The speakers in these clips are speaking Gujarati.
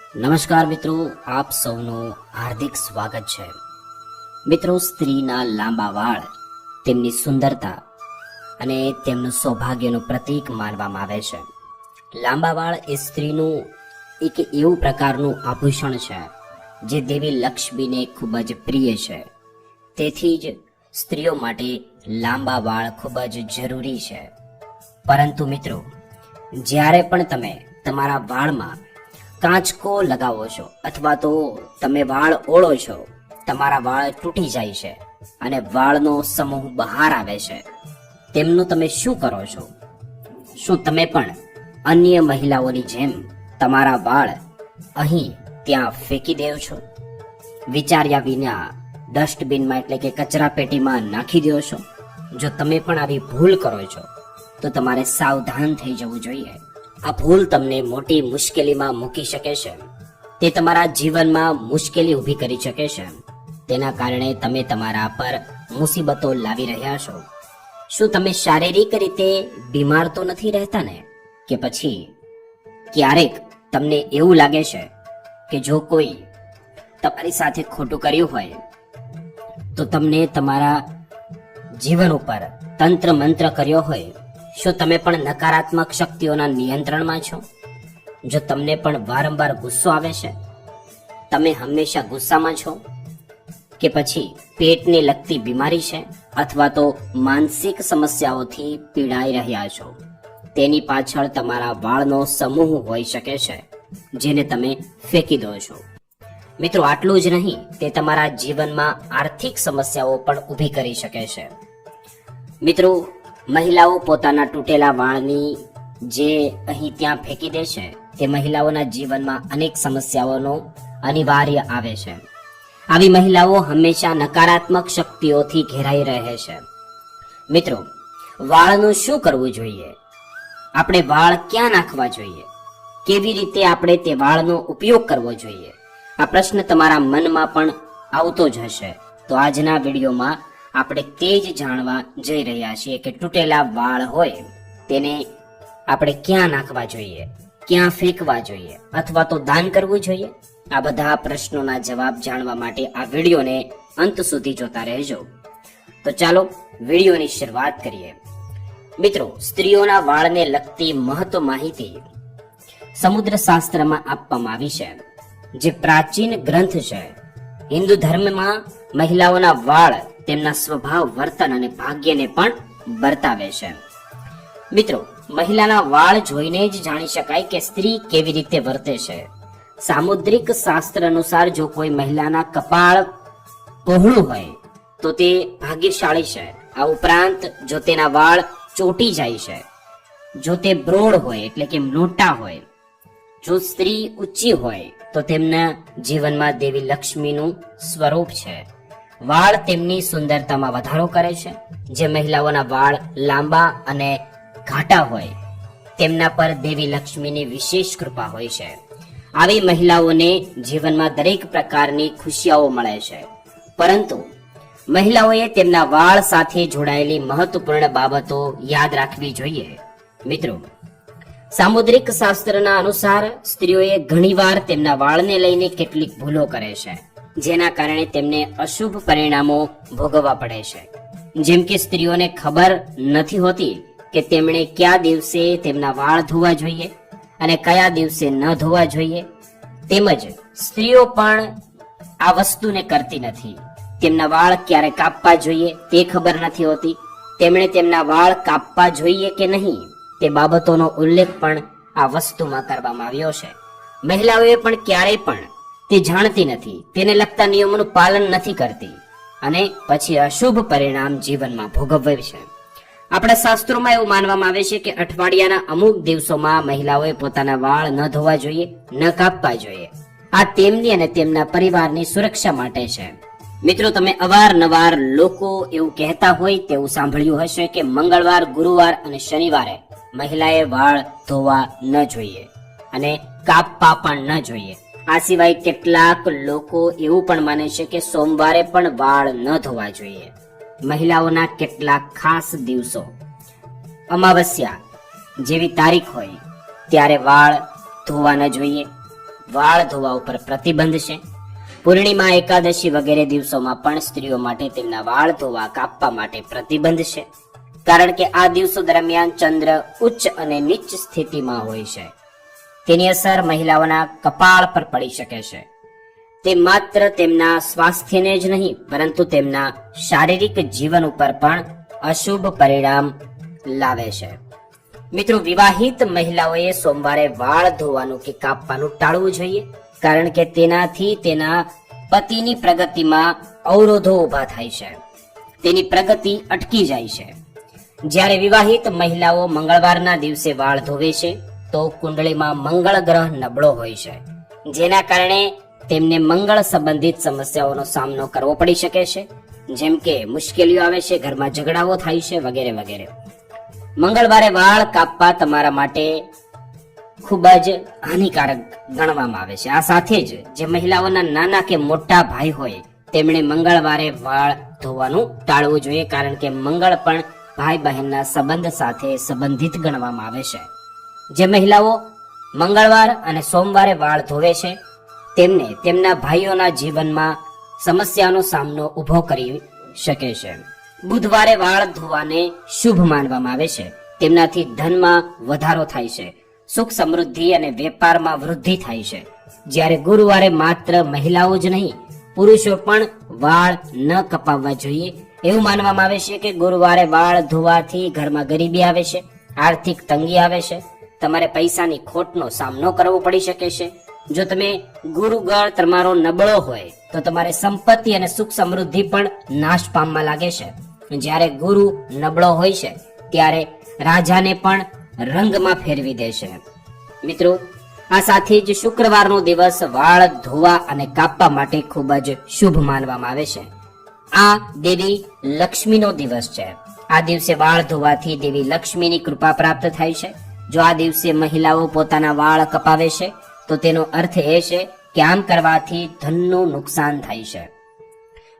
નમસ્કાર મિત્રો, આપ સૌનું હાર્દિક સ્વાગત છે. મિત્રો, સ્ત્રીના લાંબા વાળ તેમની સુંદરતા અને તેમનું સૌભાગ્યનું પ્રતીક માનવામાં આવે છે. લાંબા વાળ એ સ્ત્રીનું એક એવું પ્રકારનું આભૂષણ છે જે દેવી લક્ષ્મીને ખૂબ જ પ્રિય છે. તેથી જ સ્ત્રીઓ માટે લાંબા વાળ ખૂબ જ જરૂરી છે. પરંતુ મિત્રો, જ્યારે પણ તમે તમારા વાળમાં કાંચકો લગાવો છો અથવા તો તમે વાળ ઓળો છો, તમારા વાળ તૂટી જાય છે અને વાળનો સમૂહ બહાર આવે છે, તેમનું તમે શું કરો છો? શું તમે પણ અન્ય મહિલાઓની જેમ તમારા વાળ અહીં ત્યાં ફેંકી દેવ છો? વિચાર્યા વિના ડસ્ટબિનમાં એટલે કે કચરા પેટીમાં નાખી દો છો? જો તમે પણ આવી ભૂલ કરો છો તો તમારે સાવધાન થઈ જવું જોઈએ. આ ભૂલ તમને મોટી મુશ્કેલીમાં મૂકી શકે છે. તે તમારા જીવનમાં મુશ્કેલી ઊભી કરી શકે છે. તેના કારણે તમે તમારા પર મુસીબતો લાવી રહ્યા છો. શું તમે શારીરિક રીતે બીમાર તો નથી રહેતા ને? કે પછી ક્યારેક તમને એવું લાગે છે કે જો કોઈ તમારી સાથે ખોટું કર્યું હોય તો તમને તમારા જીવન ઉપર તંત્ર મંત્ર કર્યો હોય? શું તમે પણ નકારાત્મક શક્તિઓના નિયંત્રણમાં છો? જો તમને પણ વારંવાર ગુસ્સો આવે છે, તમે હંમેશા ગુસ્સામાં છો, કે પછી પેટને લગતી બીમારી છે અથવા તો માનસિક સમસ્યાઓથી પીડાઈ રહ્યા છો, તેની પાછળ તમારા વાળનો સમૂહ હોઈ શકે છે જેને તમે ફેંકી દો છો. મિત્રો, આટલું જ નહીં, તે તમારા જીવનમાં આર્થિક સમસ્યાઓ પણ ઊભી કરી શકે છે. મિત્રો, મહિલાઓ પોતાના તૂટેલા વાળની જે અહીં ત્યાં ફેંકી દે છે, તે મહિલાઓના જીવનમાં અનેક સમસ્યાઓનો અનિવાર્ય આવે છે. આવી મહિલાઓ હંમેશા નકારાત્મક શક્તિઓથી ઘેરાઈ રહે છે. મિત્રો, વાળનું શું કરવું જોઈએ? આપણે વાળ ક્યાં નાખવા જોઈએ? કેવી રીતે આપણે તે વાળનો ઉપયોગ કરવો જોઈએ? આ પ્રશ્ન તમારા મનમાં પણ આવતો જ હશે. તો આજના વિડીયોમાં આપણે તે જ જાણવા જઈ રહ્યા છીએ કે તૂટેલા વાળ હોય તેને આપણે ક્યાં નાખવા જોઈએ, ક્યાં ફેંકવા જોઈએ અથવા તો દાન કરવું જોઈએ? આ બધા પ્રશ્નોના જવાબ જાણવા માટે આ વિડીયોને અંત સુધી જોતા રહેજો. તો ચાલો વિડીયોની શરૂઆત કરીએ. મિત્રો, સ્ત્રીઓના વાળને લગતી મહત્વ માહિતી સમુદ્ર શાસ્ત્રમાં આપવામાં આવી છે, જે પ્રાચીન ગ્રંથ છે. હિન્દુ ધર્મમાં મહિલાઓના વાળ તેમના સ્વભાવ, વર્તન અને ભાગ્યને પણ બતાવે છે. મિત્રો, મહિલાના વાળ જોઈને જ જાણી શકાય કે સ્ત્રી કેવી રીતે વર્તે છે. સામુદ્રિક શાસ્ત્ર અનુસાર જો કોઈ મહિલાના કપાળ પહોળું હોય તો તે ભાગ્યશાળી છે. આ ઉપરાંત જો તેના વાળ ચોટી જાય છે, જો તે બ્રોડ હોય એટલે કે મોટા હોય, જો સ્ત્રી ઊંચી હોય તો તેમના જીવનમાં દેવી લક્ષ્મીનું સ્વરૂપ છે. વાળ તેમની સુંદરતામાં વધારો કરે છે. જે મહિલાઓના વાળ લાંબા અને ઘાટા હોય તેમના પર દેવી લક્ષ્મીની વિશેષ કૃપા હોય છે. આવી મહિલાઓને જીવનમાં દરેક પ્રકારની ખુશીઓ મળે છે. પરંતુ મહિલાઓએ તેમના વાળ સાથે જોડાયેલી મહત્વપૂર્ણ બાબતો યાદ રાખવી જોઈએ. મિત્રો, સામુદ્રિક શાસ્ત્રના અનુસાર સ્ત્રીઓએ ઘણીવાર તેમના વાળને લઈને કેટલીક ભૂલો કરે છે, જેના કારણે તેમને અશુભ પરિણામો ભોગવવા પડે છે. જેમ કે સ્ત્રીઓને ખબર નથી હોતી કે તેમણે કયા દિવસે તેમના વાળ ધોવા જોઈએ અને કયા દિવસે ન ધોવા જોઈએ. તેમજ સ્ત્રીઓ પણ આ વસ્તુને કરતી નથી. તેમના વાળ ક્યારે કાપવા જોઈએ તે ખબર નથી હોતી. તેમણે તેમના વાળ કાપવા જોઈએ કે નહીં તે બાબતોનો ઉલ્લેખ પણ આ વસ્તુમાં કરવામાં આવ્યો છે. મહિલાઓએ પણ ક્યારેય પણ તે જાણતી નથી, તેને લગતા નિયમોનું પાલન નથી કરતી અને પછી અશુભ પરિણામ જીવનમાં ભોગવે છે. આપણા શાસ્ત્રોમાં એવું માનવામાં આવે છે કે અઠવાડિયાના અમુક દિવસોમાં મહિલાઓએ પોતાના વાળ ન ધોવા જોઈએ, ન કાપવા જોઈએ. આ તેમની અને તેમના પરિવારની સુરક્ષા માટે છે. મિત્રો, તમે અવારનવાર લોકો એવું કહેતા હોય તેવું સાંભળ્યું હશે કે મંગળવાર, ગુરુવાર અને શનિવારે મહિલાએ વાળ ધોવા ન જોઈએ અને કાપવા પણ ન જોઈએ. આ સિવાય કેટલાક લોકો એવું પણ માને છે કે સોમવારે પણ વાળ ન ધોવા જોઈએ. મહિલાઓના કેટલાક ખાસ દિવસો, અમાવસ્યા જેવી તારીખ હોય ત્યારે વાળ ધોવા ન જોઈએ. વાળ ધોવા ઉપર પ્રતિબંધ છે. પૂર્ણિમા, એકાદશી વગેરે દિવસોમાં પણ સ્ત્રીઓ માટે તેમના વાળ ધોવા કાપવા માટે પ્રતિબંધ છે, કારણ કે આ દિવસો દરમિયાન ચંદ્ર ઉચ્ચ અને નીચ સ્થિતિમાં હોય છે. તેની અસર મહિલાઓના કપાળ પર પડી શકે છે. તે માત્ર તેમના સ્વાસ્થ્યને જ નહીં પરંતુ તેમના શારીરિક જીવન ઉપર પણ અશુભ પરિણામ લાવે છે. મિત્રો, વિવાહિત મહિલાઓએ સોમવારે વાળ ધોવાનું કે કાપવાનું ટાળવું જોઈએ, કારણ કે તેનાથી તેના પતિની પ્રગતિમાં અવરોધો ઊભા થાય છે, તેની પ્રગતિ અટકી જાય છે. જ્યારે વિવાહિત મહિલાઓ મંગળવારના દિવસે વાળ ધોવે છે તો કુંડળીમાં મંગળ ગ્રહ નબળો હોય છે, જેના કારણે તેમને મંગળ સંબંધિત સમસ્યાઓનો સામનો કરવો પડી શકે છે, જેમ કે મુશ્કેલીઓ આવે છે, ઘરમાં ઝઘડાઓ થાય છે વગેરે વગેરે. મંગળવારે વાળ કાપવા તમારા માટે ખૂબ જ હાનિકારક ગણવામાં આવે છે. આ સાથે જ જે મહિલાઓના નાના કે મોટા ભાઈ હોય તેમણે મંગળવારે વાળ ધોવાનું ટાળવું જોઈએ, કારણ કે મંગળ પણ ભાઈ બહેનના સંબંધ સાથે સંબંધિત ગણવામાં આવે છે. જે મહિલાઓ મંગળવાર અને સોમવારે વાળ ધોવે છે તેમને તેમના ભાઈઓના જીવનમાં સમસ્યાનો સામનો ઊભો કરી શકે છે. બુધવારે વાળ ધોવાને શુભ માનવામાં આવે છે. તેમનાથી ધનમાં વધારો થાય છે, સુખ સમૃદ્ધિ અને વેપારમાં વૃદ્ધિ થાય છે. જ્યારે ગુરુવારે માત્ર મહિલાઓ જ નહીં પુરુષો પણ વાળ ન કપાવવા જોઈએ. એવું માનવામાં આવે છે કે ગુરુવારે વાળ ધોવાથી ઘરમાં ગરીબી આવે છે, આર્થિક તંગી આવે છે, તમારે પૈસાની ખોટનો સામનો કરવો પડી શકે છે. જો તમે ગુરુગળ તમારો નબળો હોય તો તમારે સંપત્તિ અને સુખ સમૃદ્ધિ પણ નાશ પામવા લાગે છે. જ્યારે ગુરુ નબળો હોય છે ત્યારે રાજાને પણ રંગમાં ફેરવી દે છે. મિત્રો, આ સાથે જ શુક્રવારનો દિવસ વાળ ધોવા અને કાપવા માટે ખૂબ જ શુભ માનવામાં આવે છે. આ દેવી લક્ષ્મીનો દિવસ છે. આ દિવસે વાળ ધોવાથી દેવી લક્ષ્મીની કૃપા પ્રાપ્ત થાય છે. જો આ દિવસે મહિલાઓ પોતાના વાળ કપાવે છે તો તેનો અર્થ એ છે કે આમ કરવાથી ધનનું નુકસાન થાય છે.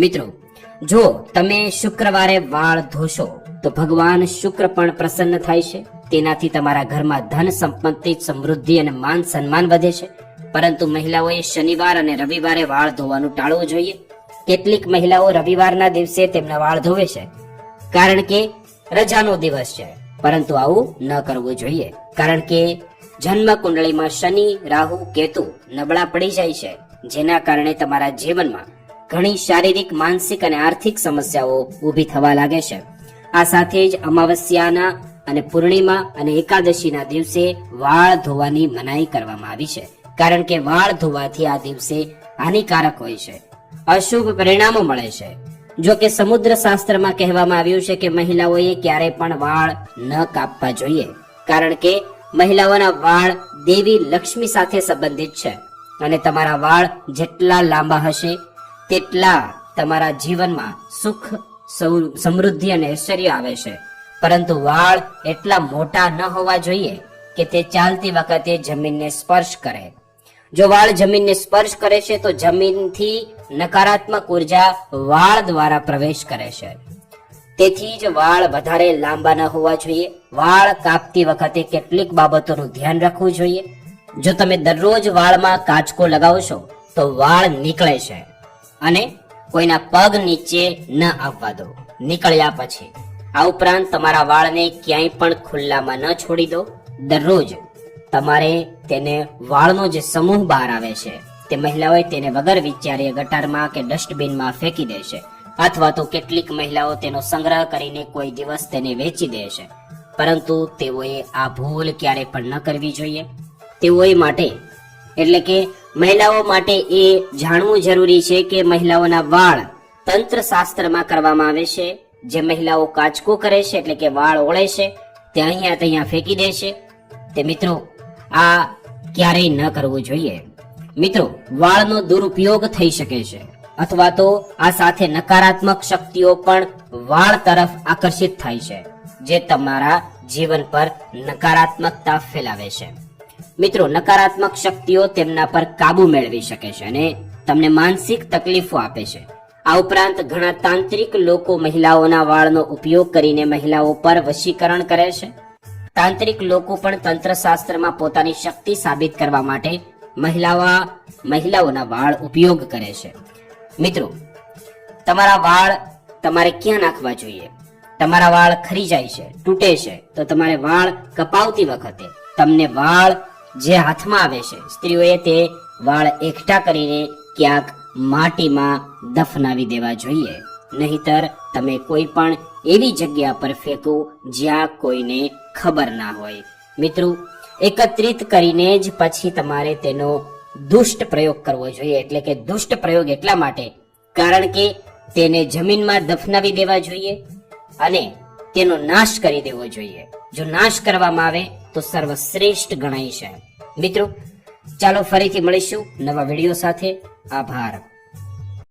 મિત્રો, જો તમે શુક્રવારે વાળ ધોશો તો ભગવાન શુક્ર પણ પ્રસન્ન થાય છે. તેનાથી તમારા ઘરમાં ધન, સંપત્તિ, સમૃદ્ધિ અને માન સન્માન વધે છે. પરંતુ મહિલાઓએ શનિવાર અને રવિવારે વાળ ધોવાનું ટાળવું જોઈએ. કેટલીક મહિલાઓ રવિવારના દિવસે તેમના વાળ ધોવે છે કારણ કે રજાનો દિવસ છે, પરંતુ આવું ન કરવું જોઈએ, કારણ કે જન્મ કુંડળીમાં શનિ, રાહુ, કેતુ નબળા પડી જાય છે, જેના કારણે તમારા જીવનમાં ઘણી શારીરિક, માનસિક અને આર્થિક સમસ્યાઓ ઊભી થવા લાગે છે. આ સાથે જ અમાવસ્યાના અને પૂર્ણિમા અને એકાદશીના દિવસે વાળ ધોવાની મનાઈ કરવામાં આવી છે, કારણ કે વાળ ધોવાથી આ દિવસે હાનિકારક હોય છે, અશુભ પરિણામો મળે છે. જો કે સમુદ્ર શાસ્ત્રમાં કહેવામાં આવ્યું છે કે મહિલાઓએ ક્યારેય પણ વાળ ન કાપવા જોઈએ, કારણ કે મહિલાઓના વાળ દેવી લક્ષ્મી સાથે સંબંધિત છે અને તમારા વાળ જેટલા લાંબા હશે તેટલા તમારા જીવનમાં સુખ, સમૃદ્ધિ અને ઐશ્વર્ય આવે છે. પરંતુ વાળ એટલા મોટા ન હોવા જોઈએ કે તે ચાલતી વખતે જમીનને સ્પર્શ કરે. જો વાળ જમીનને સ્પર્શ કરે છે તો જમીનથી નકારાત્મક ઉર્જા વાળ દ્વારા પ્રવેશ કરે છે. તેથી જ વાળ વધારે લાંબા ન હોવા જોઈએ. વાળ કાપતી વખતે કેટલીક બાબતોનું ધ્યાન રાખવું જોઈએ. જો તમે દરરોજ વાળમાં કાચકો લગાવશો તો વાળ નીકળે છે અને કોઈના પગ નીચે ન આવવા દો નીકળ્યા પછી. આ ઉપરાંત તમારા વાળને ક્યાંય પણ ખુલ્લામાં ન છોડી દો. દરરોજ તમારે તેને વાળનો જે સમૂહ બહાર આવે છે તે મહિલાઓએ તેને વગર વિચાર્યે ગટારમાં કે ડસ્ટબિનમાં ફેંકી દે છે, અથવા તો કેટલીક મહિલાઓ તેનો સંગ્રહ કરીને કોઈ દિવસ તેને વેચી દે છે. પરંતુ તેઓએ આ ભૂલ ક્યારે પણ ન કરવી જોઈએ. તેઓએ માટે એટલે કે મહિલાઓ માટે એ જાણવું જરૂરી છે કે મહિલાઓના વાળ તંત્ર શાસ્ત્રમાં કરવામાં આવે છે. જે મહિલાઓ કાચકો કરે છે એટલે કે વાળ ઓળે છે તે અહીંયા ત્યાં ફેંકી દે છે, તે મિત્રો આ ક્યારેય ન કરવું જોઈએ. મિત્રો, વાળનો દુરુપયોગ થઈ શકે છે અથવા તો આ સાથે નકારાત્મક શક્તિઓ પણ વાળ તરફ આકર્ષિત થાય છે, જે તમારા જીવન પર નકારાત્મકતા ફેલાવે છે. મિત્રો, નકારાત્મક શક્તિઓ તેમના પર કાબુ મેળવી શકે છે અને તમને માનસિક તકલીફો આપે છે. આ ઉપરાંત ઘણા તાંત્રિક લોકો મહિલાઓના વાળનો ઉપયોગ કરીને મહિલાઓ પર વશીકરણ કરે છે. તાંત્રિક લોકો પણ તંત્ર શાસ્ત્રમાં પોતાની શક્તિ સાબિત કરવા માટે મહિલાઓના વાળ ઉપયોગ કરે છે. મિત્રો, તમારા વાળ તમારે ક્યાં નાખવા જોઈએ? તમારા વાળ ખરી જાય છે, તૂટે છે, તો તમારે વાળ કપાવતી વખતે તમને વાળ જે હાથમાં આવે છે, સ્ત્રીઓએ તે વાળ એકઠા કરીને ક્યાંક માટીમાં દફનાવી દેવા જોઈએ. નહીતર તમે કોઈ પણ એવી જગ્યા પર ફેંકો જ્યાં કોઈને ખબર ના હોય. મિત્રો, એકત્રિત કરીને જ પછી તમારે તેનો દુષ્ટ પ્રયોગ કરવો જોઈએ. એટલે કે દુષ્ટ પ્રયોગ એટલા માટે કારણ કે તેને જમીનમાં દફનાવી દેવા જોઈએ અને તેનો નાશ કરી દેવો જોઈએ. જો નાશ કરવામાં આવે તો સર્વશ્રેષ્ઠ ગણાય છે. મિત્રો, ચાલો ફરીથી મળીશું નવા વિડીયો સાથે. આભાર.